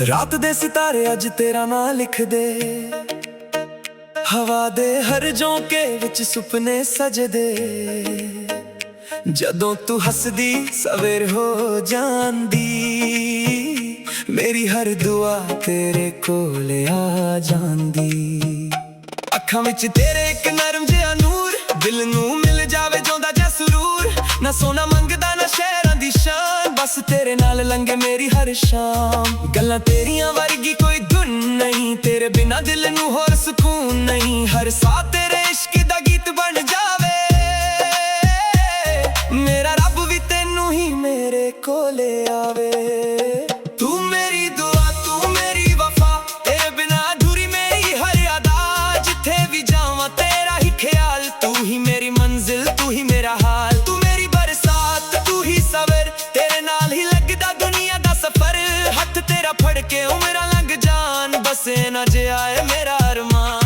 रात दे सितारे अज तेरा नां लिख दे, हवा दे हर झोंके विच सुपने सजदे। जदों तू हसदी सवेर हो जांदी, मेरी हर दुआ तेरे कोल आ जांदी। अखां विच तेरे इक नरम जिहा नूर, दिल नूं मिल जावे जोंदा जा सुरूर। ना सोना मंगदा ना शहरां दी शान, बस तेरे नाल लंघे मेरी हर शाम। गल्लां तेरियां वर्गी कोई धुन नहीं, तेरे बिना दिल नूं होर सुकून नहीं। हर साह तेरे इश्क दा गीत बन जावे, मेरा रब भी तेनू ही मेरे कोले आवे। तू मेरी दुआ तू मेरी वफा, तेरे बिना अधूरी मेरी हर अदा। जिथे भी जावां तेरा ही ख्याल, तू ही मेरी मंजिल तू ही मेरा हाल। तू मेरी बरसात तू ही सवेर, तेरे नाल ही लगदा दुनिया दा सफर। हथ तेरा फड़ के उमरां लंघ जान, बसे ना जे आए मेरा अरमान।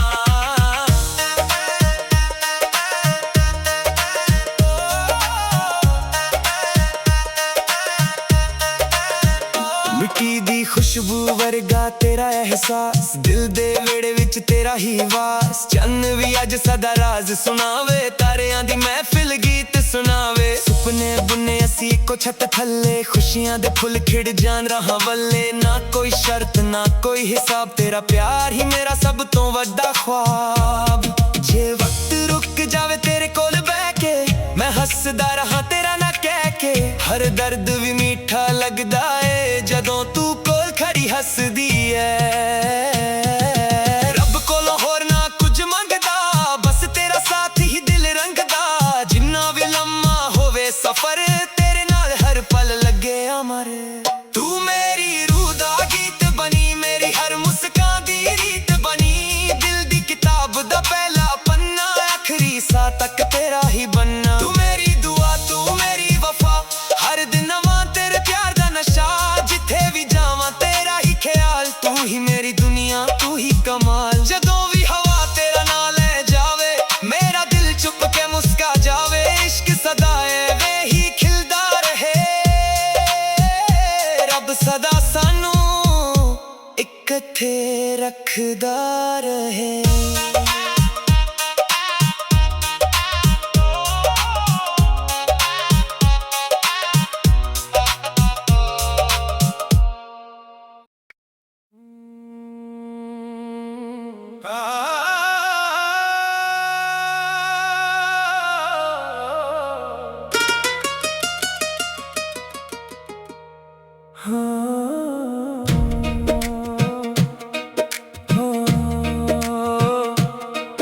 मिट्टी दी खुशबू वर्गा तेरा एहसास, दिल दे वेड़े विच तेरा ही वास। चन्न भी अज सदा राज सुनावे, तारियां दी महफिल गीत सुनावे। सुपने बुने असी इको छत थल्ले, खुशियां दे फुल खिड़ जान रहा वल्ले। ना कोई शर्त ना कोई हिसाब, तेरा प्यार ही मेरा सब तो वड्डा ख्वाब। जे वक्त रुक जावे तेरे कोल बैठ के, मैं हसदा रहा तेरा ना कह के। हर दर्द भी मीठा लगदा है जदों तू कोल खड़ी हसदी है। रब कोलों होर ना कुछ मंगदा, बस तेरा साथ ही दिल रंगदा। जिन्ना भी लम्मा होवे सफर, तेरे नाल हर पल लगे अमर। तू मेरी रूह दा गीत बनी, मेरी हर मुस्कान दी रीत बनी। दिल दी किताब दा पहला पन्ना, आखिरी सा तक तेरा ही बनना। तू मेरी दुआ तू मेरी वफा, हर दिन नवां तेरे प्यार दा नशा। जिथे भी जावां तेरा ही ख्याल, तू ही मेरी दुनिया तू ही कमाल। जदों भी हवा तेरा नां ले जावे, मेरा दिल चुप के मुस्का जावे। इश्क सदा वे ही खिलदा रहे, रब सदा सानू इकट्ठे रखदा रहे।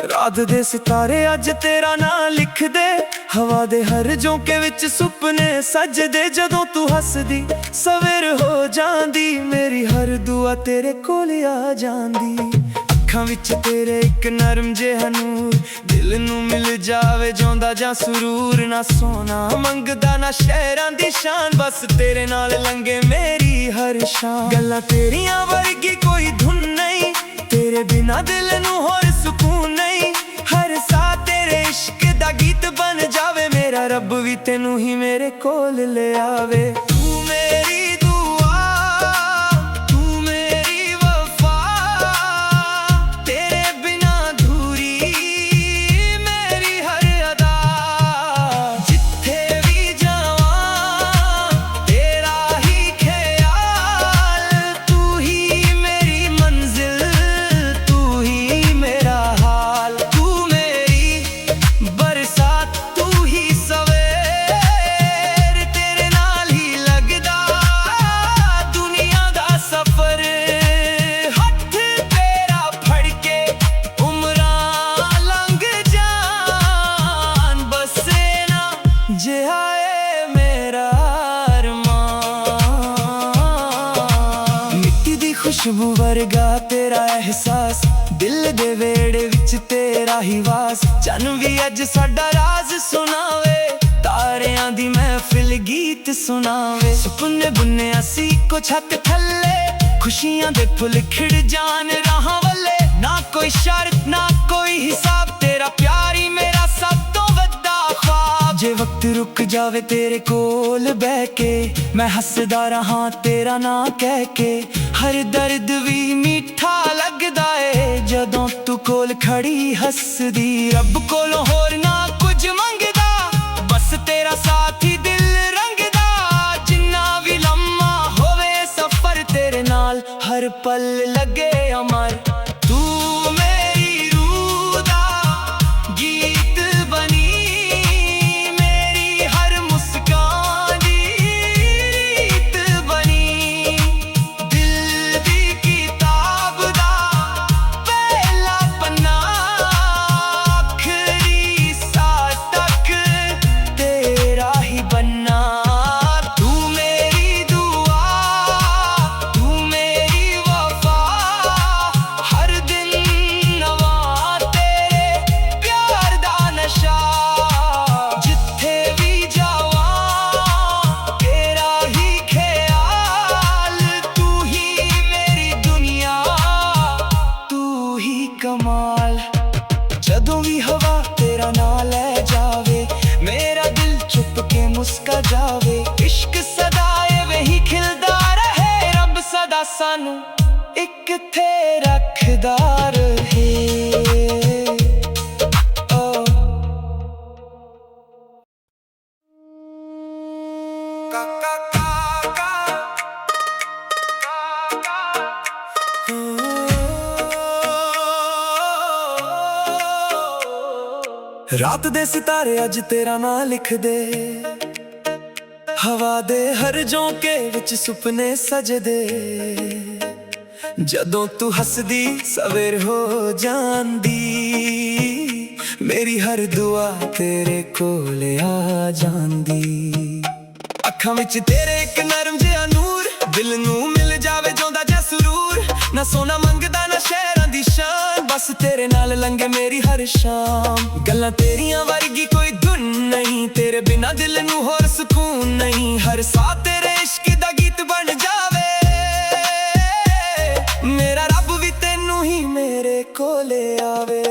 रात दे सितारे अज तेरा नां लिख दे, हवा दे हर झोंके विच सुपने सजदे। जदों तू हसदी सवेर हो जांदी, मेरी हर दुआ तेरे कोल आ जांदी। अखां विच तेरे इक नरम जिहा नूर, दिल नूं मिल जावे जोंदा जा सुरूर। ना सोना मंगदा ना शहरां दी शान, बस तेरे नाल लंघे मेरी हर शाम। गल्लां तेरियां वर्गी कोई धुन नहीं, तेरे बिना दिल नूं होर सुकून नहीं। हर साह तेरे इश्क दा गीत बन जावे, मेरा रब भी तेनू ही मेरे कोल ले आवे। तू मेरी दुआ तू मेरी वफा, तेरे बिना अधूरी मेरी हर अदा। जिथे भी जावां तेरा ही ख्याल, तू ही मेरी मंजिल तू ही मेरा हाल। तू मेरी बरसात तू ही सवेर, तेरे नाल ही लगदा दुनिया दा सफर। हथ तेरा फड़ के उमरां लंघ जान, बसे ना जे आए मेरा अरमान। मिट्टी दी खुशबू वर्गा तेरा एहसास, दिल दे वेड़े विच तेरा ही वास। चन्न भी अज साडा राज सुनावे, तारियां दी महफिल गीत सुनावे। सुपने बुने असी इको छत थल्ले, खुशियां दे फुल खिड़ जान रहा वल्ले। ना कोई शर्त ना कोई हिसाब, ਰੁਕ ਜਾਵੇ ਤੇਰੇ ਕੋਲ ਬਹਿ ਕੇ, ਮੈਂ ਹੱਸਦਾ ਰਹਾਂ ਤੇਰਾ ਨਾਂ ਕਹਿ ਕੇ। ਹਰ ਦਰਦ ਵੀ ਮਿੱਠਾ ਲੱਗਦਾ ਏ ਜਦੋਂ ਤੂੰ ਕੋਲ ਖੜੀ ਹੱਸਦੀ। ਰੱਬ ਕੋਲੋਂ ਹੋਰ ਨਾ ਕੁਝ ਮੰਗਦਾ, ਬਸ ਤੇਰਾ ਸਾਥ ਹੀ ਦਿਲ ਰੰਗਦਾ। ਜਿੰਨਾ ਵੀ ਲੰਮਾ ਹੋਵੇ ਸਫ਼ਰ ਤੇਰੇ ਨਾਲ, ਹਰ ਪਲ ਲੱਗੇ ਅਮਰ। ਤੂੰ ਮੇਰੀ ਰੂਹ ਦਾ ਗੀਤ ਬਣੀ, ਮੇਰੀ ਹਰ ਮੁਸਕਾਨ ਦੀ ਰੀਤ ਬਣੀ। ਦਿਲ ਦੀ ਕਿਤਾਬ ਦਾ ਪਹਿਲਾ ਪੰਨਾ, ਆਖਰੀ ਸਾਹ ਤੱਕ ਤੇਰਾ ਹੀ ਬੰਨਾ। ਤੂੰ ਮੇਰੀ ਦੁਆ, ਤੂੰ ਮੇਰੀ ਵਫਾ, ਹਰ ਦਿਨ ਨਵਾਂ ਤੇਰੇ ਪਿਆਰ ਦਾ ਨਸ਼ਾ। ਜਿੱਥੇ ਵੀ ਜਾਵਾਂ ਤੇਰਾ ਹੀ ਖਿਆਲ, ਤੂੰ ਹੀ ਮੇਰੀ ਦੁਨੀਆ, ਤੂੰ ਹੀ ਕਮਾਲ। ਜਦੋਂ ਵੀ ਹਵਾ ਤੇਰਾ ਨਾਂ ਲੈ ਜਾਵੇ, ਮੇਰਾ ਦਿਲ ਚੁੱਪ ਕੇ ਮੁਸਕਾ ਜਾਵੇ। ਇਸ਼ਕ ਸਦਾ ਐਵੇਂ ਹੀ ਖਿਲਦਾ ਰਹੇ, ਰੱਬ ਸਦਾ ਸਾਨੂੰ ਇੱਕਠੇ ਰੱਖਦਾ ਰਹੇ। ਓ ਕਾ ਕਾ ਕਾ ਕਾ ਰਾਤ ਦੇ ਸਿਤਾਰੇ ਅੱਜ ਤੇਰਾ ਨਾਂ ਲਿਖਦੇ, ਹਵਾ ਦੇ ਹਰ ਝੋਂਕੇ ਵਿੱਚ ਸੁਪਨੇ ਸਜਦੇ। ਜਦੋਂ ਤੂੰ ਹੱਸਦੀ ਸਵੇਰ ਹੋ ਜਾਂਦੀ, ਮੇਰੀ ਹਰ ਦੁਆ ਤੇਰੇ ਕੋਲ ਆ ਜਾਂਦੀ। ਅੱਖਾਂ ਵਿੱਚ ਤੇਰੇ ਇੱਕ ਨਰਮ ਜਿਹਾ ਨੂਰ, ਦਿਲ ਨੂੰ ਮਿਲ ਜਾਵੇ ਜਿਉਂਦਾ ਜਿਹਾ ਸਰੂਰ। ਨਾ ਸੋਨਾ ਮੰਗਦਾ ਨਾ ਸ਼ਹਿਰਾਂ ਦੀ ਸ਼ਾਨ, ਬਸ ਤੇਰੇ ਨਾਲ ਲੰਘੇ ਮੇਰੀ ਹਰ ਸ਼ਾਮ। ਗੱਲਾਂ ਤੇਰੀਆਂ ਵਰਗੀ ਕੋਈ ਧੁਨ ਨਹੀਂ, ਤੇਰੇ ਬਿਨਾ ਦਿਲ ਨੂੰ ਹੋਰ ਸਕੂਨ ਨਹੀਂ। ਹਰ ਸਾਹ ਤੇਰੇ ਇਸ਼ਕ ਦਾ ਗੀਤ ਬਣ ਜਾਵੇ, ਮੇਰਾ ਰੱਬ ਵੀ ਤੈਨੂੰ ਹੀ ਮੇਰੇ ਕੋਲੇ ਆਵੇ।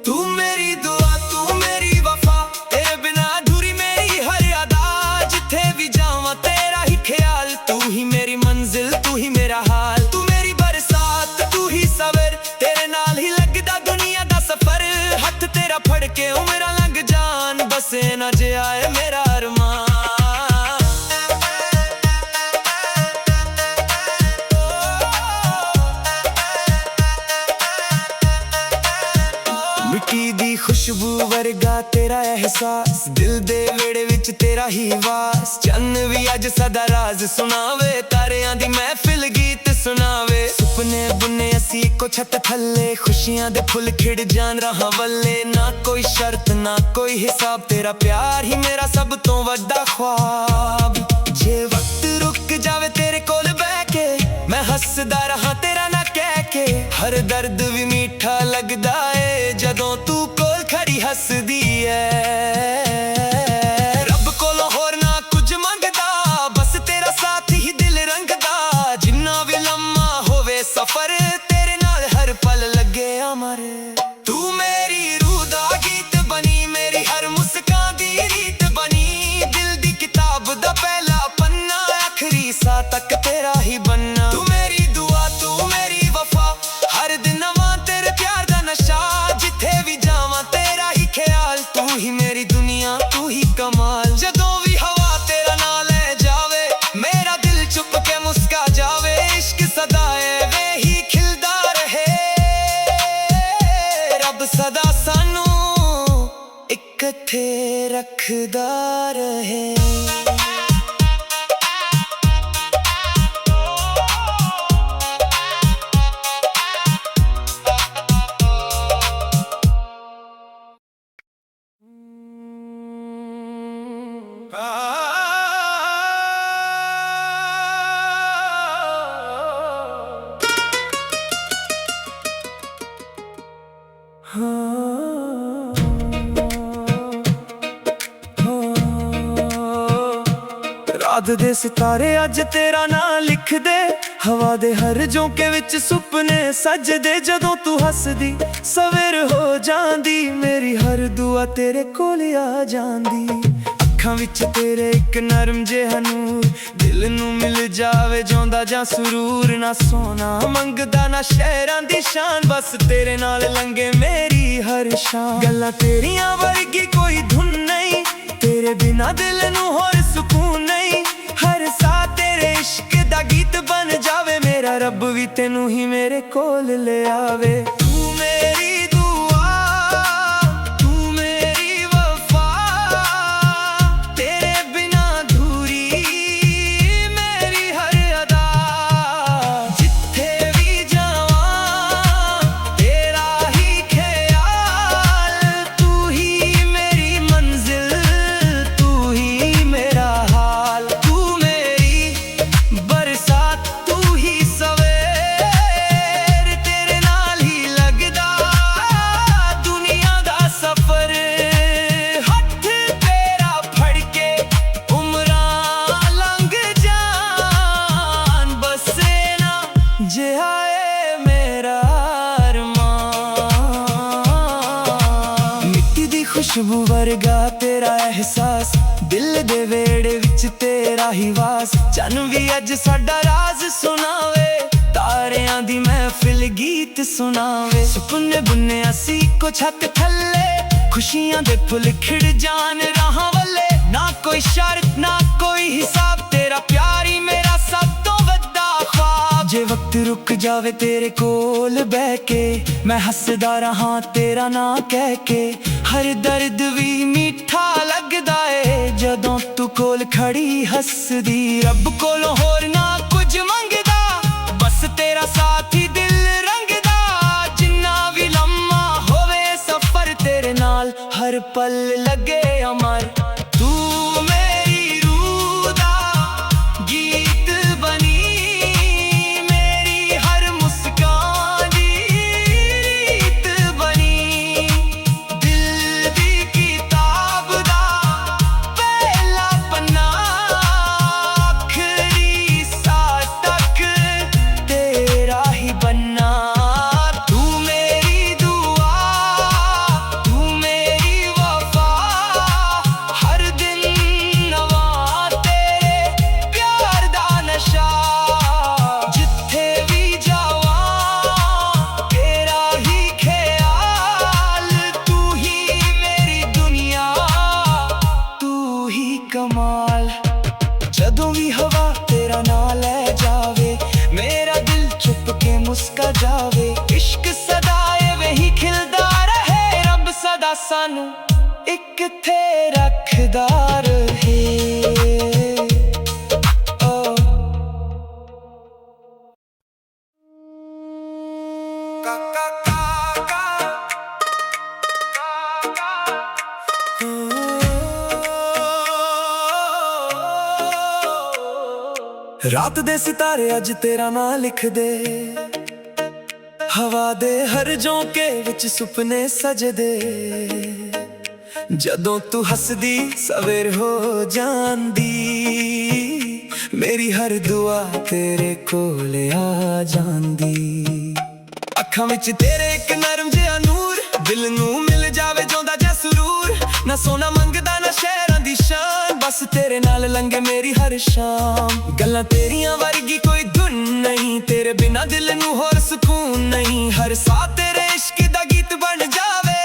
ਤੂੰ ਮੇਰੀ ਦੁਆ, ਤੂੰ ਮੇਰੀ ਵਫਾ, ਤੇਰੇ ਬਿਨਾ ਅਧੂਰੀ ਮੇਰੀ ਹਰ ਅਦਾ। ਜਿੱਥੇ ਵੀ ਜਾਵਾਂ ਤੇਰਾ ਹੀ ਖਿਆਲ, ਤੂੰ ਹੀ ਮੇਰੀ ਮੰਜ਼ਿਲ, ਤੂੰ ਹੀ ਮੇਰਾ ਹਾਲ। ਤੂੰ ਮੇਰੀ ਬਰਸਾਤ, ਤੂੰ ਹੀ ਸਬਰ, ਤੇਰੇ ਨਾਲ ਹੀ ਲੱਗਦਾ ਦੁਨੀਆ ਦਾ ਸਫ਼ਰ। ਹੱਥ ਤੇਰਾ ਫੜ ਕੇ ਉਮਰਾਂ ਲੰਘ ਜਾਣ, ਬਸ ਨਾ ਜਿਹਾ ਏ ਮੇਰਾ ਅਰਮਾਨ। ਮਿੱਟੀ ਦੀ ਖੁਸ਼ਬੂ ਵਰਗਾ ਤੇਰਾ ਅਹਿਸਾਸ, ਦਿਲ ਦੇ ਵਿਹੜੇ ਵਿੱਚ ਤੇਰਾ ਹੀ ਵਾਸ। ਚੰਨ ਵੀ ਅੱਜ ਸਦਾ ਰਾਜ਼ ਸੁਣਾਵੇ, ਤਾਰਿਆਂ ਦੀ ਮਹਿਫਿਲ ਗੀਤ ਸੁਣਾਵੇ। ਸੁਪਨੇ ਬੁਨੇ ਅਸੀਂ ਇੱਕੋ ਛੱਤ ਥੱਲੇ, ਖੁਸ਼ੀਆਂ ਦੇ ਫੁੱਲ ਖਿੜ ਜਾਣ ਰਾਹਾਂ ਵੱਲੇ। ਨਾ ਕੋਈ ਸ਼ਰਤ ਨਾ ਕੋਈ ਹਿਸਾਬ, ਤੇਰਾ ਪਿਆਰ ਹੀ ਮੇਰਾ ਸਭ ਤੋਂ ਵੱਡਾ ਖ਼ਵਾਬ। ਜੇ ਵਕਤ ਰੁਕ ਜਾਵੇ ਤੇਰੇ ਕੋਲ ਬਹਿ ਕੇ, ਮੈਂ ਹੱਸਦਾ ਰਹਾਂ ਤੇਰਾ ਨਾਂ ਕਹਿ ਕੇ। ਹਰ ਦਰਦ ਵੀ ਮਿੱਠਾ ਲੱਗਦਾ ਏ ਜਦੋਂ ਤੂੰ ਕੋਲ ਖੜੀ ਹੱਸਦੀ ਏ। ਰੱਬ ਕੋਲੋਂ ਹੋਰ ਨਾ ਕੁਝ ਮੰਗਦਾ, ਬਸ ਤੇਰਾ ਸਾਥ ਹੀ ਦਿਲ ਰੰਗਦਾ। ਜਿੰਨਾ ਵੀ ਲੰਮਾ ਹੋਵੇ ਸਫ਼ਰ ਤੇਰੇ ਨਾਲ, ਹਰ ਪਲ ਲੱਗੇ ਅਮਰ। ਤੂੰ ਮੇਰੀ ਰੂਹ ਦਾ ਗੀਤ ਬਣੀ, ਮੇਰੀ ਹਰ ਮੁਸਕਾਨ ਦੀ ਰੀਤ ਬਣੀ। ਦਿਲ ਦੀ ਕਿਤਾਬ ਦਾ ਪਹਿਲਾ ਪੰਨਾ, ਆਖਰੀ ਸਾਹ ਤੱਕ ਤੇਰਾ ਹੀ ਬੰਨਾ। ਤੂੰ ਮੇਰੀ ਦੁਆ, ਤੂੰ ਮੇਰੀ ਵਫਾ, ਹਰ ਦਿਨ ਨਵਾਂ ਤੇਰੇ ਪਿਆਰ ਦਾ ਨਸ਼ਾ। ਜਿੱਥੇ ਵੀ ਜਾਵਾਂ ਤੇਰਾ ਹੀ ਖਿਆਲ, ਤੂੰ ਹੀ ਮੇਰੀ ਦੁਨੀਆ, ਤੂੰ ਹੀ ਕਮਾਲ। ਜਦੋਂ ਵੀ ਹਵਾ ਤੇਰਾ ਨਾਂ ਲੈ ਜਾਵੇ, ਮੇਰਾ ਦਿਲ ਚੁੱਪ ਕੇ ਮੁਸਕਾ ਜਾਵੇ। ਇਸ਼ਕ ਸਦਾ ਐਵੇਂ ਹੀ ਖਿਲਦਾ ਰਹੇ, ਰੱਬ ਸਦਾ ਸਾਨੂੰ ਇਕੱਠੇ ਰੱਖਦਾ ਰਹੇ। ਰਾਤ ਦੇ ਸਿਤਾਰੇ ਅੱਜ ਤੇਰਾ ਨਾਂ ਲਿਖਦੇ, ਹਵਾ ਦੇ ਹਰ ਝੋਂਕੇ ਵਿੱਚ ਸੁਪਨੇ ਸਜਦੇ। ਜਦੋਂ ਤੂੰ ਹੱਸਦੀ ਸਵੇਰ ਹੋ ਜਾਂਦੀ, ਮੇਰੀ ਹਰ ਦੁਆ ਤੇਰੇ ਕੋਲ ਆ ਜਾਂਦੀ। ਅੱਖਾਂ ਵਿੱਚ ਤੇਰੇ ਇੱਕ ਨਰਮ ਜਿਹਾ ਨੂਰ, ਦਿਲ ਨੂੰ ਮਿਲ ਜਾਵੇ ਜਿਉਂਦਾ ਜਾਂ ਸਰੂਰ। ਨਾ ਸੋਨਾ ਮੰਗਦਾ ਨਾ ਸ਼ਹਿਰਾਂ ਦੀ ਸ਼ਾਨ, ਬਸ ਤੇਰੇ ਨਾਲ ਲੰਘੇ ਮੇਰੀ ਹਰ ਸ਼ਾਮ। ਗੱਲਾਂ ਤੇਰੀਆਂ ਵਰਗੀ ਕੋਈ ਧੁਨ ਨਹੀਂ, ਤੇਰੇ ਬਿਨਾ ਦਿਲ ਨੂੰ ਹੋਰ ਸਕੂਨ ਨਹੀਂ। ਹਰ ਸਾਹ ਤੇਰੇ ਇਸ਼ਕ ਦਾ ਗੀਤ ਬਣ ਜਾਵੇ, ਮੇਰਾ ਰੱਬ ਵੀ ਤੈਨੂੰ ਹੀ ਮੇਰੇ ਕੋਲ ਲੈ ਆਵੇ। ਤੂੰ ਮੇਰੀ ਦੁਆ, ਤੂੰ ਮੇਰੀ ਵਫਾ, ਤੇਰੇ ਬਿਨਾ ਅਧੂਰੀ ਮੇਰੀ ਹਰ ਅਦਾ। ਜਿੱਥੇ ਵੀ ਜਾਵਾਂ ਤੇਰਾ ਹੀ ਖਿਆਲ, ਤੂੰ ਹੀ ਮੇਰੀ ਮੰਜ਼ਿਲ, ਤੂੰ ਹੀ ਮੇਰਾ ਹਾਲ। ਤੂੰ ਮੇਰੀ ਬਰਸਾਤ, ਤੂੰ ਹੀ ਸਵੇਰ, ਤੇਰੇ ਨਾਲ ਹੀ ਲੱਗਦਾ ਦੁਨੀਆ ਦਾ ਸਫ਼ਰ। ਹੱਥ ਤੇਰਾ ਫੜ ਕੇ ਉਮਰਾਂ ਲੰਘ ਜਾਣ, ਬਸੇ ਨਾ ਜਿਹਾ ਏ ਮੇਰਾ ਅਰਮਾਨ। ਮਿੱਟੀ ਦੀ ਖੁਸ਼ਬੂ ਵਰਗਾ ਤੇਰਾ ਅਹਿਸਾਸ, ਦਿਲ ਦੇ ਵਿਹੜੇ ਵਿੱਚ ਤੇਰਾ ਹੀ ਵਾਸ। ਚੰਨ ਵੀ ਅੱਜ ਸਾਡਾ ਰਾਜ਼ ਸੁਣਾਵੇ, ਤਾਰਿਆਂ ਦੀ ਮਹਿਫਿਲ ਗੀਤ ਸੁਣਾਵੇ। ਸੁਪਨੇ ਬੁੰਨੇ ਅਸੀਂ ਇੱਕੋ ਛੱਤ ਥੱਲੇ, ਖੁਸ਼ੀਆਂ ਦੇ ਫੁੱਲ ਖਿੜ ਜਾਣ ਰਾਹਾਂ ਵੱਲੇ। ਨਾ ਕੋਈ ਸ਼ਰਤ ਨਾ ਕੋਈ ਹਿਸਾਬ, ਤੇਰਾ ਪਿਆਰ ਹੀ ਮੇਰਾ ਸਭ ਤੋਂ ਵੱਡਾ ਖ਼ਵਾਬ। ਜੇ ਵਕਤ ਰੁਕ ਜਾਵੇ ਤੇਰੇ ਕੋਲ ਬਹਿ ਕੇ, ਮੈਂ ਹੱਸਦਾ ਰਹਾਂ ਤੇਰਾ ਨਾਂ ਕਹਿ ਕੇ। ਹਰ ਦਰਦ ਵੀ ਮਿੱਠਾ ਲੱਗਦਾ ਏ ਜਦੋਂ ਤੂੰ ਕੋਲ ਖੜੀ ਹੱਸਦੀ। ਰੱਬ ਕੋਲੋਂ ਹੋਰ ਨਾ ਕੁਝ ਮੰਗਦਾ, ਬਸ ਤੇਰਾ ਸਾਥ ਹੀ ਦਿਲ ਰੰਗਦਾ। ਜਿੰਨਾ ਵੀ ਲੰਮਾ ਹੋਵੇ ਸਫ਼ਰ, ਤੇਰੇ ਨਾਲ ਹਰ ਪਲ ਲੱਗੇ ਅਮਰ। ਤੂੰ ਮੇਰੀ ਰੂਹ ਦਾ ਗੀਤ ਬਣੀ, ਮੇਰੀ ਹਰ ਮੁਸਕਾਨ ਦੀ ਰੀਤ ਬਣੀ। ਦਿਲ ਦੀ ਕਿਤਾਬ ਦਾ ਪਹਿਲਾ ਪੰਨਾ, ਆਖਰੀ ਸਾਹ ਤੱਕ ਤੇਰਾ ਹੀ ਬੰਨਾ। ਤੂੰ ਮੇਰੀ ਦੁਆ, ਤੂੰ ਮੇਰੀ ਵਫਾ, ਹਰ ਦਿਨ ਨਵਾਂ ਤੇਰੇ ਪਿਆਰ ਦਾ ਨਸ਼ਾ। ਜਿੱਥੇ ਵੀ ਜਾਵਾਂ ਤੇਰਾ ਹੀ ਖਿਆਲ, ਤੂੰ ਹੀ ਮੇਰੀ ਦੁਨੀਆ, ਤੂੰ ਹੀ ਕਮਾਲ। ਜਦੋਂ ਵੀ ਹਵਾ ਤੇਰਾ ਨਾਂ ਲੈ ਜਾਵੇ, ਮੇਰਾ ਦਿਲ ਚੁੱਪ ਕੇ ਮੁਸਕਾ ਜਾਵੇ। ਇਸ਼ਕ ਸਦਾ ਐਵੇਂ ਹੀ ਖਿਲਦਾ ਰਹੇ, ਰੱਬ ਸਦਾ ਸਾਨੂੰ ਇੱਕਠੇ ਰੱਖਦਾ ਰਹੇ। ਓ ਕਾ ਕਾ ਕਾ ਕਾ ਰਾਤ ਦੇ ਸਿਤਾਰੇ ਅੱਜ ਤੇਰਾ ਨਾਂ ਲਿਖਦੇ, ਹਵਾ ਦੇ ਹਰ ਝੋਂਕੇ ਵਿੱਚ ਸੁਪਨੇ ਸਜਦੇ। ਜਦੋਂ ਤੂੰ ਹੱਸਦੀ ਸਵੇਰ ਹੋ ਜਾਂਦੀ, ਮੇਰੀ ਹਰ ਦੁਆ ਤੇਰੇ ਕੋਲ ਆ ਜਾਂਦੀ। ਅੱਖਾਂ ਵਿੱਚ ਤੇਰੇ ਇੱਕ ਨਰਮ ਜਿਹਾ ਨੂਰ, ਦਿਲ ਨੂੰ ਮਿਲ ਜਾਵੇ ਜਿਉਂਦਾ ਜਾਂ ਸਰੂਰ। ਨਾ ਸੋਨਾ ਮੰਗਦਾ ਨਾ ਸ਼ਹਿਰਾਂ ਦੀ ਸ਼ਾਨ, ਬਸ ਤੇਰੇ ਨਾਲ ਲੰਘੇ ਮੇਰੀ ਹਰ ਸ਼ਾਮ। ਗੱਲਾਂ ਤੇਰੀਆਂ ਵਰਗੀ ਕੋਈ ਧੁਨ ਨਹੀਂ, ਤੇਰੇ ਬਿਨਾ ਦਿਲ ਨੂੰ ਹੋਰ ਸਕੂਨ ਨਹੀਂ। ਹਰ ਸਾਹ ਤੇਰੇ ਇਸ਼ਕ ਦਾ ਗੀਤ ਬਣ ਜਾਵੇ,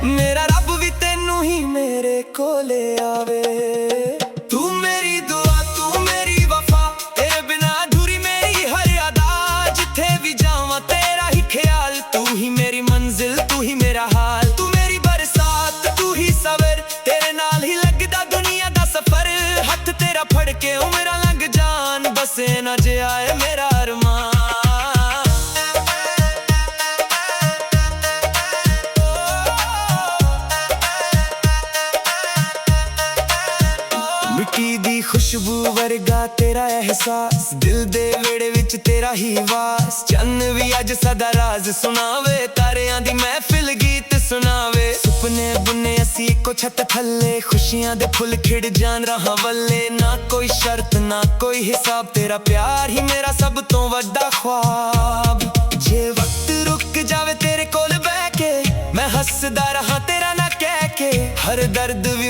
ਮੇਰਾ ਰੱਬ ਵੀ ਤੈਨੂੰ ਹੀ ਮੇਰੇ ਕੋਲ ਆਵੇ। ਤੂੰ ਮੇਰੀ ਦੁਆ, ਤੂੰ ਮੇਰੀ ਵਫਾ, ਤੇਰੇ ਬਿਨਾ ਅਧੂਰੀ ਮੇਰੀ ਹਰ ਅਦਾ। ਜਿੱਥੇ ਵੀ ਜਾਵਾਂ ਤੇਰਾ ਹੀ ਖਿਆਲ, ਤੂੰ ਹੀ ਮੇਰੀ ਮੰਜ਼ਿਲ, ਤੂੰ ਹੀ ਮੇਰਾ ਹਾਲ। ਤੂੰ ਮੇਰੀ ਬਰਸਾਤ, ਤੂੰ ਹੀ ਸਵੇਰ, ਤੇਰੇ ਨਾਲ ਹੀ ਲੱਗਦਾ ਦੁਨੀਆ ਦਾ ਸਫ਼ਰ। ਹੱਥ ਤੇਰਾ ਫੜ ਕੇ ਉਮਰਾਂ ਲੰਘ ਜਾਣ, ਬਸੇ ਨਾ ਜਿਹਾ ਏ ਮੇਰਾ ਅਰਮਾਨ। ਮਿੱਟੀ ਦੀ ਖੁਸ਼ਬੂ ਵਰਗਾ ਤੇਰਾ ਅਹਿਸਾਸ, ਦਿਲ ਦੇ ਵਿਹੜੇ ਵਿੱਚ ਤੇਰਾ ਹੀ ਵਾਸ। ਚੰਨ ਵੀ ਅੱਜ ਸਦਾ ਰਾਜ਼ ਸੁਣਾਵੇ, ਤਾਰਿਆਂ ਦੀ ਮਹਿਫਿਲ ਗੀਤ ਸੁਣਾਵੇ। ਸੁਪਨੇ ਬੁੰਨੇ ਅਸੀਂ ਇੱਕੋ ਛੱਤ ਥੱਲੇ, ਖੁਸ਼ੀਆਂ ਦੇ ਫੁੱਲ ਖਿੜ ਜਾਣ ਰਾਹਾਂ ਵੱਲੇ। ਨਾ ਕੋਈ ਸ਼ਰਤ ਨਾ ਕੋਈ ਹਿਸਾਬ, ਤੇਰਾ ਪਿਆਰ ਹੀ ਮੇਰਾ ਸਭ ਤੋਂ ਵੱਡਾ ਖ਼ਵਾਬ। ਜੇ ਵਕਤ ਰੁਕ ਜਾਵੇ ਤੇਰੇ ਕੋਲ ਬਹਿ ਕੇ, ਮੈਂ ਹੱਸਦਾ ਰਹਾਂ ਤੇਰਾ ਨਾਂ ਕਹਿ ਕੇ। ਹਰ ਦਰਦ ਵੀ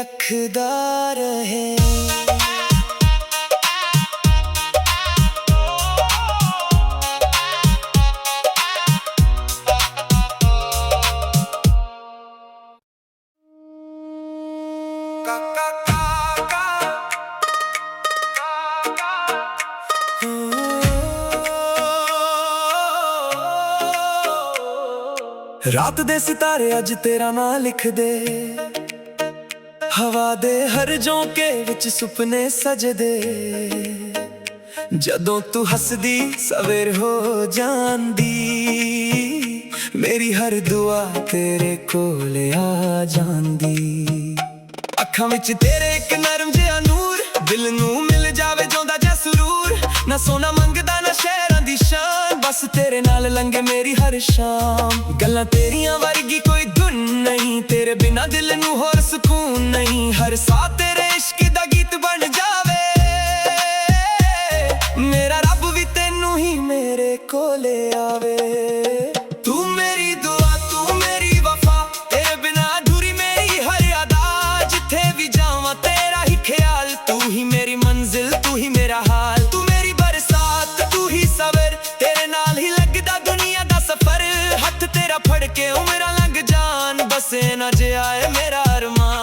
ਰੱਖਦਾ ਰਹੇ। ਰਾਤ ਦੇ ਸਿਤਾਰੇ ਅੱਜ ਤੇਰਾ ਨਾਂ ਲਿਖਦੇ, ਹਵਾ ਦੇ ਹਰ ਝੋਂਕੇ ਵਿੱਚ ਸੁਪਨੇ ਸਜਦੇ। ਜਦੋਂ ਤੂੰ ਹੱਸਦੀ ਸਵੇਰ ਹੋ ਜਾਂਦੀ, ਮੇਰੀ ਹਰ ਦੁਆ ਤੇਰੇ ਕੋਲ ਆ ਜਾਂਦੀ। ਅੱਖਾਂ ਵਿੱਚ ਤੇਰੇ ਇੱਕ ਨਰਮ ਜਿਹਾ ਨੂਰ, ਦਿਲ ਨੂੰ ਮਿਲ ਜਾਵੇ ਜਿਉਂਦਾ ਜਿਹਾ ਸਰੂਰ। ਨਾ ਸੋਨਾ ਮੰਗਦਾ ਨਾ ਸ਼ਹਿਰਾਂ ਦੀ ਸ਼ਾਨ, ਬਸ ਤੇਰੇ ਨਾਲ ਲੰਘੇ ਮੇਰੀ ਹਰ ਸ਼ਾਮ। ਗੱਲਾਂ ਤੇਰੀਆਂ ਵਰਗੀ ਕੋਈ ਧੁਨ ਨਹੀਂ, ਤੇਰੇ ਬਿਨਾਂ ਦਿਲ ਨੂੰ ਹੋਰ ਸਕੂਨ ਨਹੀਂ। ਹਰ ਸਾਹ ਤੇਰੇ ਇਸ਼ਕ ਦਾ ਗੀਤ ਬਣ ਜਾਵੇ, ਮੇਰਾ ਰੱਬ ਵੀ ਤੈਨੂੰ ਹੀ ਮੇਰੇ ਕੋਲੇ ਆਵੇ। ਤੂੰ ਮੇਰੀ ਦੁਆ ਤੂੰ ਮੇਰੀ ਵਫਾ, ਤੇਰੇ ਬਿਨਾਂ ਅਧੂਰੀ ਮੇਰੀ ਹਰ ਅਦਾ। ਜਿੱਥੇ ਵੀ ਜਾਵਾਂ ਤੇਰਾ ਹੀ ਖਿਆਲ, ਤੂੰ ਹੀ ਮੇਰੀ ਮੰਜ਼ਿਲ ਤੂੰ ਹੀ ਮੇਰਾ ਹਾਲ। ਤੂੰ ਮੇਰੀ ਬਰਸਾਤ ਤੂੰ ਹੀ ਸਬਰ, ਤੇਰੇ ਨਾਲ ਹੀ ਲੱਗਦਾ ਦੁਨੀਆ ਦਾ ਸਫਰ। ਹੱਥ ਤੇਰਾ ਫੜ ਕੇ ਉਮਰਾਂ ਲੰਘ ਜਾਣ, ਬਸ ਨਾ ਜਿਹਾ ਏ ਮੇਰਾ ਅਰਮਾਨ।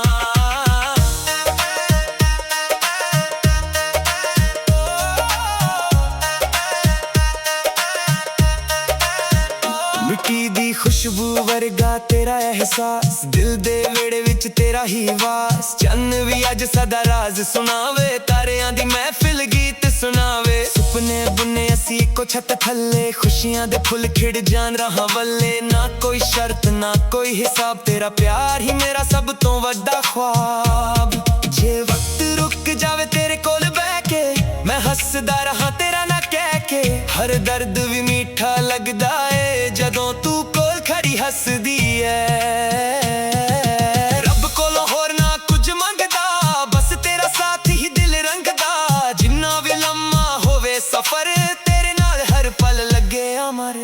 ਮਿੱਟੀ ਦੀ ਖੁਸ਼ਬੂ ਵਰਗਾ ਤੇਰਾ ਅਹਿਸਾਸ, ਦਿਲ ਦੇ ਵਿਹੜੇ ਵਿੱਚ ਤੇਰਾ ਹੀ ਵਾਸ। ਚੰਨ ਵੀ ਅੱਜ ਸਦਾ ਰਾਜ਼ ਸੁਣਾਵੇ, ਤਾਰਿਆਂ ਦੀ ਮਹਿਫਿਲ ਗੀਤ ਸੁਣਾਵੇ। ਸੁਪਨੇ ਬੁਨੇ ਅਸੀਂ ਇੱਕੋ ਛੱਤ ਥੱਲੇ, ਖੁਸ਼ੀਆਂ ਦੇ ਫੁੱਲ ਖਿੜ ਜਾਣ ਰਾਹਾਂ ਵੱਲੇ। ਨਾ ਕੋਈ ਸ਼ਰਤ ਨਾ ਕੋਈ ਹਿਸਾਬ, ਤੇਰਾ ਪਿਆਰ ਹੀ ਮੇਰਾ ਸਭ ਤੋਂ ਵੱਡਾ ਖ਼ਵਾਬ। ਜੇ ਵਕਤ ਰੁਕ ਜਾਵੇ ਤੇਰੇ ਕੋਲ ਬਹਿ ਕੇ, ਮੈਂ ਹੱਸਦਾ ਰਹਾਂ ਤੇਰਾ ਨਾ ਕਹਿ ਕੇ। ਹਰ ਦਰਦ ਵੀ ਮਿੱਠਾ ਲੱਗਦਾ ਏ, ਜਦੋਂ ਤੂੰ ਕੋਲ ਖੜੀ ਹੱਸਦੀ ਏ। ਰੱਬ ਕੋਲੋਂ ਹੋਰ ਨਾ ਕੁਝ ਮੰਗਦਾ, ਬਸ ਤੇਰਾ ਸਾਥ ਹੀ ਦਿਲ ਰੰਗਦਾ। ਜਿੰਨਾ ਵੀ ਲੰਮਾ ਹੋਵੇ ਸਫ਼ਰ, ਤੇਰੇ ਨਾਲ ਹਰ ਪਲ ਲੱਗੇ ਅਮਰ।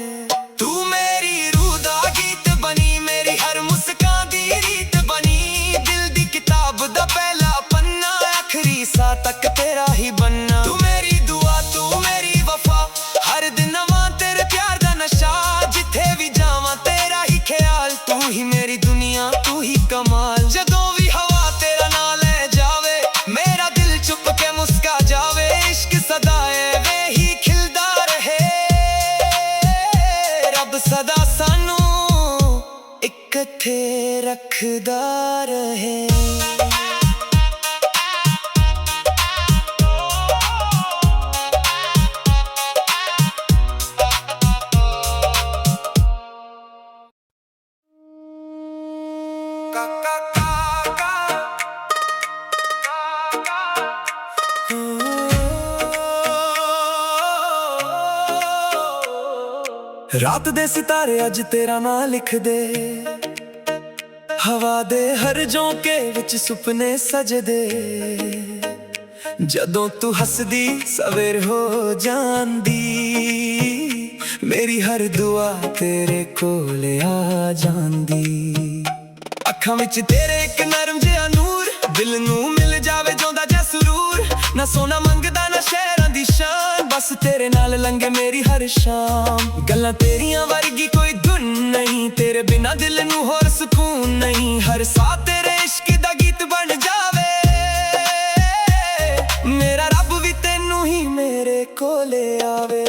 ਤੂੰ ਮੇਰੀ ਰੂਹ ਦਾ ਗੀਤ ਬਣੀ, ਮੇਰੀ ਹਰ ਮੁਸਕਾਨ ਦੀ ਰੀਤ ਬਣੀ। ਦਿਲ ਦੀ ਕਿਤਾਬ ਦਾ ਪਹਿਲਾ ਪੰਨਾ, ਆਖਰੀ ਸਾਹ ਤੱਕ ਤੇਰਾ ਹੀ ਬੰਨਾ। ਤੂੰ ਮੇਰੀ ਦੁਆ ਤੂੰ ਮੇਰੀ ਵਫਾ, ਹਰ ਦਿਨ ਨਵਾਂ ਤੇਰੇ ਪਿਆਰ ਦਾ ਨਸ਼ਾ। ਜਿੱਥੇ ਵੀ ਜਾਵਾਂ ਤੇਰਾ ਹੀ ਖਿਆਲ, ਤੂੰ ਹੀ ਮੇਰੀ ਦੁਨੀਆ ਤੂੰ ਹੀ ਕਮਾਲ। ਜਦੋਂ ਵੀ ਹਵਾ ਤੇਰਾ ਨਾਂ ਲੈ ਜਾਵੇ, ਮੇਰਾ ਦਿਲ ਚੁੱਪ ਕੇ ਮੁਸਕਾ ਜਾਵੇ। ਇਸ਼ਕ ਸਦਾ ਐਵੇਂ ਹੀ ਖਿਲਦਾ ਰਹੇ, ਰੱਬ ਸਦਾ ਸਾਨੂੰ ਇਕੱਠੇ ਰੱਖਦਾ ਰਹੇ। ਰਾਤ ਦੇ ਸਿਤਾਰੇ ਅੱਜ ਤੇਰਾ ਨਾਂ ਲਿਖਦੇ, ਹਵਾ ਦੇ ਹਰ ਝੋਂਕੇ ਵਿੱਚ ਸੁਪਨੇ ਸਜਦੇ। ਜਦੋਂ ਤੂੰ ਹੱਸਦੀ ਸਵੇਰ ਹੋ ਜਾਂਦੀ, ਮੇਰੀ ਹਰ ਦੁਆ ਤੇਰੇ ਕੋਲ ਆ ਜਾਂਦੀ। ਅੱਖਾਂ ਵਿੱਚ ਤੇਰੇ ਇੱਕ ਨਰਮ ਜਿਹਾ ਨੂਰ, ਦਿਲ ਨੂੰ ਮਿਲ ਜਾਵੇ ਜਿਉਂਦਾ ਜਿਹਾ ਸਰੂਰ। ਨਾ ਸੋਨਾ ਮੰਗਦਾ ਨਾ ਸ਼ਹਿਰਾਂ ਦੀ ਸ਼ਾਨ, ਬਸ ਤੇਰੇ ਨਾਲ ਲੰਘੇ ਮੇਰੀ ਹਰ ਸ਼ਾਮ। ਗੱਲਾਂ ਤੇਰੀਆਂ ਵਰਗੀ ਕੋਈ ਧੁਨ ਨਹੀਂ, ਤੇਰੇ ਬਿਨਾਂ ਦਿਲ ਨੂੰ ਹੋਰ ਸਕੂਨ ਨਹੀਂ। ਹਰ ਸਾਹ ਤੇਰੇ ਇਸ਼ਕ ਦਾ ਗੀਤ ਬਣ ਜਾਵੇ, ਮੇਰਾ ਰੱਬ ਵੀ ਤੈਨੂੰ ਹੀ ਮੇਰੇ ਕੋਲੇ ਆਵੇ।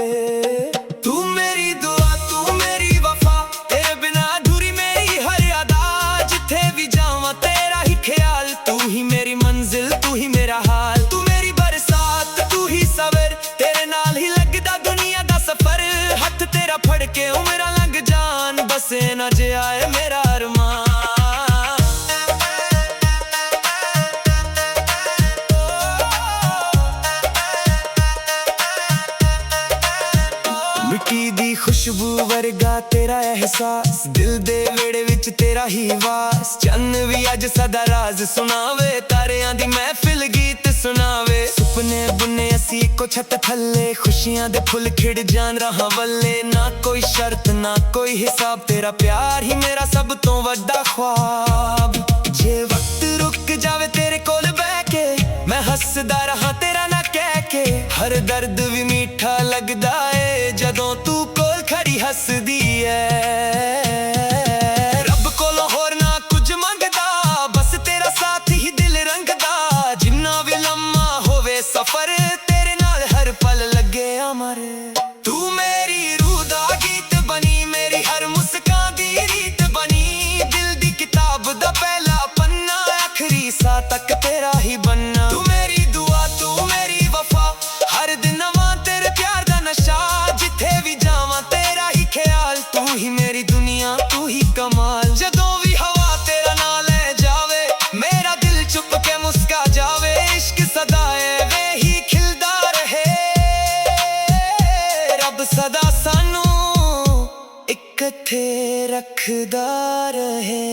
ਤੂੰ ਮੇਰੀ ਦੁਆ ਤੂੰ ਮੇਰੀ ਵਫਾ, ਤੇਰੇ ਬਿਨਾਂ ਅਧੂਰੀ ਮੇਰੀ ਹਰ ਅਦਾ। ਜਿੱਥੇ ਵੀ ਜਾਵਾਂ ਤੇਰਾ ਹੀ ਖਿਆਲ, ਤੂੰ ਹੀ ਮੇਰੀ ਮੰਜ਼ਿਲ ਤੂੰ ਹੀ ਮੇਰਾ ਹਾਲ। ਤੂੰ ਮੇਰੀ ਬਰਸਾਤ ਤੂੰ ਹੀ ਸਬਰ, ਤੇਰੇ ਨਾਲ ਹੀ ਲੱਗਦਾ ਦੁਨੀਆ ਦਾ ਸਫਰ। ਹੱਥ ਤੇਰਾ ਫੜ ਕੇ ਉਮਰਾਂ ਲੰਘ ਜਾਣ, ਬਸ ਨਾ ਜਿਹਾ ਏ ਮੇਰਾ ਅਰਮਾਨ। ਮਿੱਟੀ ਦੀ ਖੁਸ਼ਬੂ ਵਰਗਾ ਤੇਰਾ ਅਹਿਸਾਸ, ਦਿਲ ਦੇ ਵਿਹੜੇ ਵਿੱਚ ਤੇਰਾ ਹੀ ਵਾਸ। ਚੰਨ ਵੀ ਅੱਜ ਸਦਾ ਰਾਜ਼ ਸੁਣਾਵੇ, ਤਾਰਿਆਂ ਦੀ ਮਹਿਫਿਲ ਗੀਤ ਸੁਣਾਵੇ। ਸੁਪਨੇ ਬੁਨੇ ਅਸੀਂ ਇੱਕੋ ਛੱਤ ਥੱਲੇ, ਖੁਸ਼ੀਆਂ ਦੇ ਫੁੱਲ ਖਿੜ ਜਾਣ ਰਾਹਾਂ ਵੱਲੇ। ਨਾ ਕੋਈ ਸ਼ਰਤ ਨਾ ਕੋਈ ਹਿਸਾਬ, ਤੇਰਾ ਪਿਆਰ ਹੀ ਮੇਰਾ ਸਭ ਤੋਂ ਵੱਡਾ ਖ਼ਵਾਬ। ਜੇ ਵਕਤ ਰੁਕ ਜਾਵੇ हसदा रहा तेरा ना कह के, हर दर्द भी मीठा लगदा है जदों तू कोल खड़ी हसदी है। रब कोलों होर ना कुछ मंगदा, बस तेरा साथ ही दिल रंगदा। जिन्ना भी लम्मा होवे सफर, तेरे नाल हर पल लगे अमर। तू मेरी रूह दा गीत बनी, मेरी हर मुस्कान दी रीत बनी। दिल दी किताब दा पहला पन्ना, आखिरी सा तक तेरा ही बनना। तू मेरी दुआ, तू मेरी वफा, हर दिन नवां तेरे प्यार दा नशा। जिथे भी जावां तेरा ही ख्याल, तू ही मेरी दुनिया, तू ही कमाल। जदों भी हवा तेरा नाम ले जावे, मेरा दिल चुप के मुस्का जावे। इश्क सदा वे ही खिलदा रहे, रब सदा सानू इकट्ठे रखदा रहे।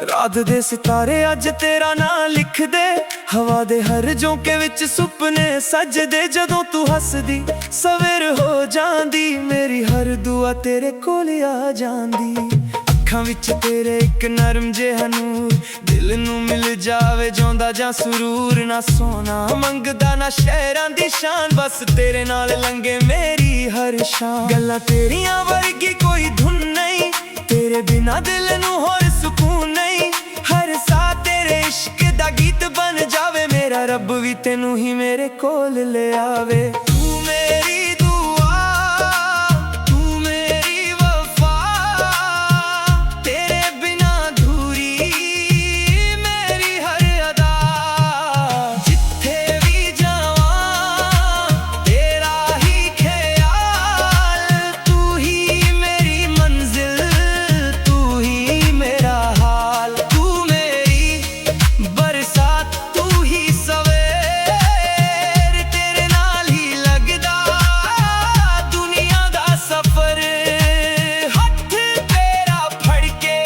रात दे सितारे अज तेरा नाम लिख दे, हवा दे हर झोंके विच सुपने सजदे। जदों तू हसदी सवेर हो जांदी, मेरी हर दुआ तेरे कोल आ जांदी। अखां विच तेरे एक नरम जिहा नूर, दिल नू मिल जावे जोंदा जां सुरूर। ना सोना मंगदा ना शहरां दी शान, बस तेरे नाल लंघे मेरी हर शाम। गल्लां तेरियां वर्गी कोई धुन नहीं, तेरे बिना दिल नू होर सुकून नहीं। हर सा तेरे इश्क दा गीत बन जावे, मेरा रब भी तेनू ही मेरे कोल ले आवे। तू मेरी दुआ, तू मेरी वफा, तेरे बिना अधूरी मेरी हर अदा। जिथे भी जावां तेरा ही ख्याल, तू ही मेरी मंजिल, तू ही मेरा हाल। तू मेरी बरसात, तू ही सवेर, तेरे नाल ही लगदा दुनिया दा सफर। हथ तेरा फड़ के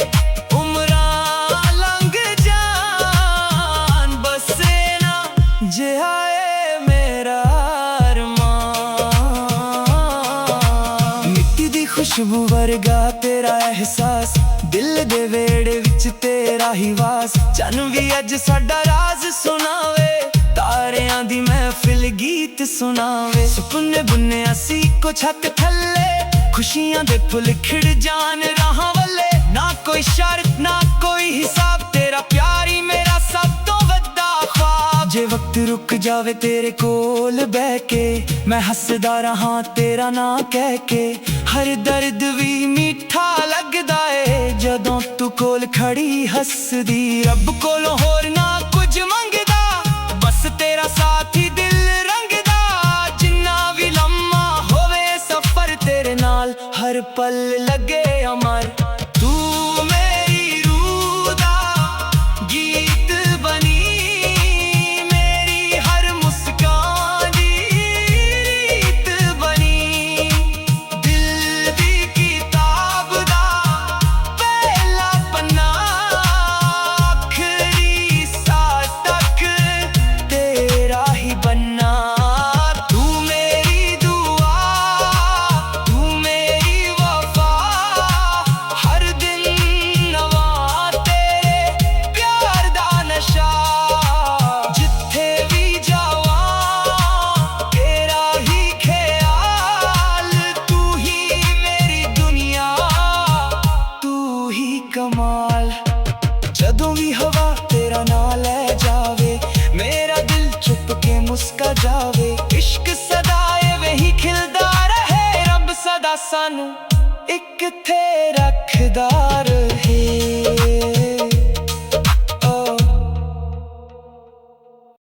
उमरां लंघ जान, बसे ना जिहा ऐ मेरा अरमान। मिट्टी दी खुशबू वर्गा तेरा एहसास, दिल दे वेड़े विच तेरा ही वास। चन भी अज साडा राज सुनावे, तारियां दी महफिल गीत सुनावे। सुपने बुने असी इक्को छत थल्ले, खुशियां दे फुल खिड़ जान राहां वल्ले। ना कोई शर्त ना कोई हिसाब, तेरा प्यार ही मेरा सब तो वड्डा ख्वाब। जे वक्त रुक जावे तेरे कोल बह के, मैं हसदा रहा तेरा नाम कह के। हर दर्द भी मीठा लगदा है जदों तू कोल खड़ी हसदी। रब कोलों होर ना कुछ मंगदा, बस तेरा साथ ही दिल रंगदा। जिन्ना भी लम्मा होवे सफर, तेरे नाल हर पल लगे अमर। तू मेरी रूह दा गीत बनी, मेरी हर मुस्कान दी रीत बनी। दिल दी किताब दा पहला पन्ना, आखिरी सा तक तेरा ही बनना। तू मेरी दुआ, तू मेरी वफा, हर दिन नवां तेरे प्यार दा नशा। जिथे भी जावां तेरा ही ख्याल, तू ही मेरी दुनिया, तू ही कमाल। जदों भी हवा तेरा नाम ले जावे, मेरा दिल चुप के मुस्का जावे। इश्क सदा वे ही खिलदा रहे, रब सदा सानू इकट्ठे रखदा रहे।